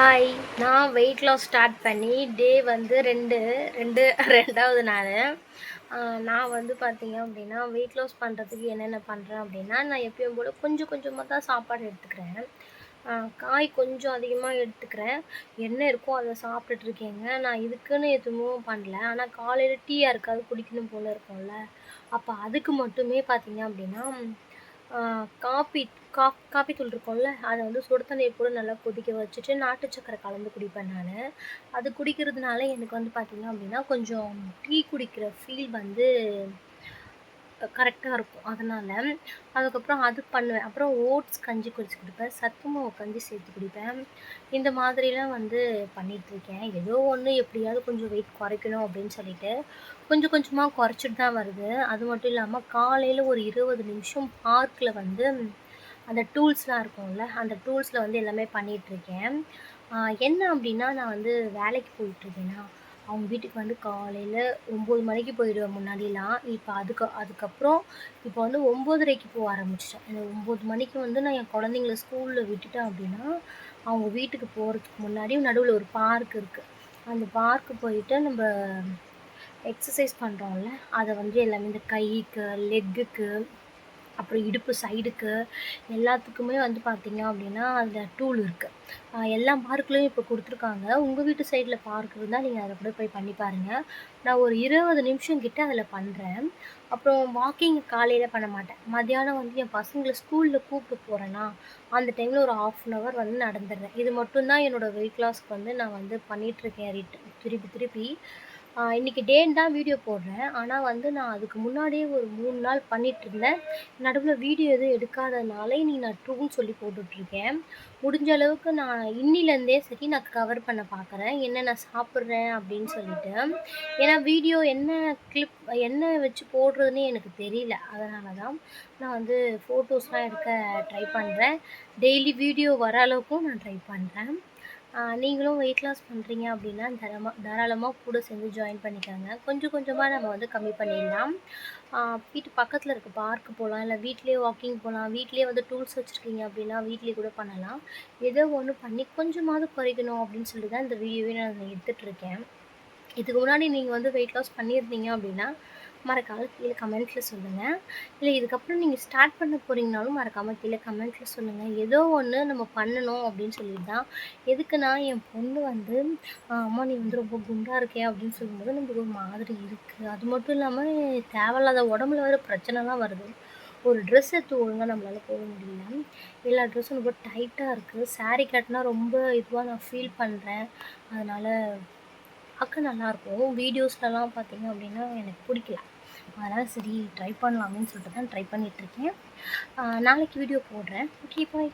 Hi. நான் weight loss start பண்ணி டே வந்து 2வது நாள். நான் வந்து பார்த்தீங்க அப்படின்னா, வெயிட் லாஸ் பண்ணுறதுக்கு என்னென்ன பண்ணுறேன் அப்படின்னா, நான் எப்பயும் போல கொஞ்சம் கொஞ்சமாக தான் சாப்பாடு எடுத்துக்கிறேன். காய் கொஞ்சம் அதிகமாக எடுத்துக்கிறேன். என்ன இருக்கோ அத சாப்பிட்டுட்ருக்கேங்க. நான் இதுக்குன்னு எதுவும் பண்ணல. ஆனால் காலையில டீ யாருக்காவது குடிக்கணும் போல இருக்கும்ல, அப்போ அதுக்கு மட்டுமே பார்த்தீங்க அப்படின்னா, ஆ காப்பி காப்பி தூள் இருக்கும்ல, அத வந்து சுடு தண்ணிய போட்டு நல்லா கொதிக்க வச்சுட்டு, நாட்டு சர்க்கரை கலந்து குடிப்பேன் நானு. அது குடிக்கிறதுனால எனக்கு வந்து பார்த்தீங்க அப்படின்னா, கொஞ்சம் டீ குடிக்கிற ஃபீல் வந்து கரெக்ட்டா இருக்கும். அதனால, அதுக்கப்புறம் அது பண்ணுவேன். அப்புறம் ஓட்ஸ் கஞ்சி குடிப்பேன். சத்து மாவு கஞ்சி சேர்த்து குடிப்பேன். இந்த மாதிரிலாம் வந்து பண்ணிட்டுருக்கேன். ஏதோ ஒண்ணு எப்படியாவது கொஞ்சம் வெயிட் குறைக்கணும் அப்படின்னு சொல்லிட்டு, கொஞ்சம் கொஞ்சமா குறைச்சிட்டு தான் வருது. அது மட்டும் இல்லாம காலையில ஒரு 20 நிமிஷம் பார்க்ல வந்து அந்த டூல்ஸ்லாம் இருக்கும்ல, அந்த டூல்ஸ்ல வந்து எல்லாமே பண்ணிட்டுருக்கேன். என்ன அப்டின்னா, நான் வந்து வேலைக்கு போயிட்டுருக்கேனா, அவங்க வீட்டுக்கு வந்து காலையில 9 மணிக்கு போயிடுவேன் முன்னாடிலாம். இப்ப அதுக்கப்புறம் இப்போ வந்து 9:30க்கு போக ஆரம்பிச்சுட்டேன். அந்த 9 மணிக்கு வந்து நான் என் குழந்தைங்கள ஸ்கூல்ல விட்டுட்டேன் அப்டின்னா, அவங்க வீட்டுக்கு போறதுக்கு முன்னாடி நடுவுல ஒரு பார்க் இருக்கு. அந்த பார்க் போயிட்டு நம்ப எக்ஸர்சைஸ் பண்றோம்ல, அத வந்து எல்லாமே இந்த கைக்கு, லெக்குக்கு அப்புறம் இடுப்பு சைடுக்கு எல்லாத்துக்குமே வந்து பார்த்தீங்க அப்படின்னா, அதில டூல் இருக்கு. எல்லா பார்க்லயும் இப்போ குடுத்துருக்காங்க. உங்க வீட்டு சைட்ல பார்க் இருந்தா நீங்க அத கூட போய் பண்ணி பாருங்க. நான் ஒரு 20 நிமிஷம் கிட்ட அதில பண்றேன். அப்புறம் வாக்கிங் காலையில பண்ண மாட்டேன். மத்தியானம் வந்து என் பசங்கள ஸ்கூல்ல கூப்பிட போறேனா, அந்த டைம்ல ஒரு 1/2 அன் ஹவர் வந்து நடந்துடுறேன். இது மட்டும் தான் என்னோட வெயிட் லாஸ்க்கு வந்து நான் வந்து பண்ணிட்டுருக்கேன் திருப்பி திருப்பி. இன்னைக்கு டேன்னு தான் வீடியோ போடுறேன். ஆனா வந்து நான் அதுக்கு முன்னாடியே ஒரு 3 நாள் பண்ணிட்டுருந்தேன். நடுவுல வீடியோ எதுவும் எடுக்காதனால இன்னைக்கு நான் ட்ரூன்னு சொல்லி போட்டுட்ருக்கேன். முடிஞ்ச அளவுக்கு நான் இன்னிலேருந்தே சரி நான் கவர் பண்ண பார்க்குறேன். என்ன நான் சாப்பிட்றேன் அப்படின்னு சொல்லிட்டு. ஏன்னா வீடியோ என்ன வச்சு போடுறதுன்னே எனக்கு தெரியல. அதனால தான் நான் வந்து ஃபோட்டோஸ்லாம் எடுக்க ட்ரை பண்றேன். டெய்லி வீடியோ வர அளவுக்கும் நான் ட்ரை பண்றேன். நீங்களும் வெயிட் லாஸ் பண்ணுறீங்க அப்படின்னா தாராளமா கூட சேர்ந்து ஜாயின் பண்ணிக்கோங்க. கொஞ்சம் கொஞ்சமா நம்ம வந்து கம்மி பண்ணிடலாம். வீட்டு பக்கத்தில் இருக்க பார்க்கு போகலாம், இல்லை வீட்லேயே வாக்கிங் போகலாம். வீட்லேயே வந்து டூல்ஸ் வச்சுருக்கீங்க அப்படின்னா வீட்லேயே கூட பண்ணலாம். ஏதோ ஒன்று பண்ணி கொஞ்சமாவது குறைக்கணும் அப்படின்னு சொல்லி தான் இந்த வீடியோவே நான் எடுத்துட்ருக்கேன். இதுக்கு முன்னாடி நீங்க வந்து வெயிட் லாஸ் பண்ணியிருந்தீங்க அப்படின்னா, மறக்காம கீழ கமெண்ட்ல சொல்லுங்க. இல்ல இதுக்கப்புறம் நீங்க ஸ்டார்ட் பண்ண போறீங்கனாலும் மறக்காம கீழ கமெண்ட்ல சொல்லுங்க. ஏதோ ஒண்ணு நம்ம பண்ணணும் அப்படின்னு சொல்லிட்டு தான். எதுக்குன்னா, என் பொண்ணு வந்து அம்மா நீ வந்து ரொம்ப குண்டா இருக்கே அப்படின்னு சொல்லும்போது நமக்கு ஒரு மாதிரி இருக்கு. அது மட்டும் இல்லாம தேவையில்லாத உடம்புல வேற பிரச்சனைலாம் வருது. ஒரு ட்ரெஸ் எடுத்து ஒழுங்கா நம்மளால போட முடியல. எல்லா ட்ரெஸ்ஸும் ரொம்ப டைட்டா இருக்கு. சாரி கட்டினா ரொம்ப இதுவா நான் ஃபீல் பண்றேன். அதனால பார்க்க நல்லாயிருக்கும். வீடியோஸ்லலாம் பார்த்தீங்க அப்படின்னா, எனக்கு பிடிக்கல. அதனால சரி ட்ரை பண்ணலாமேன்னு சொல்லிட்டு தான் ட்ரை பண்ணிட்டுருக்கேன். நாளைக்கு வீடியோ போடுறேன். Okay bye.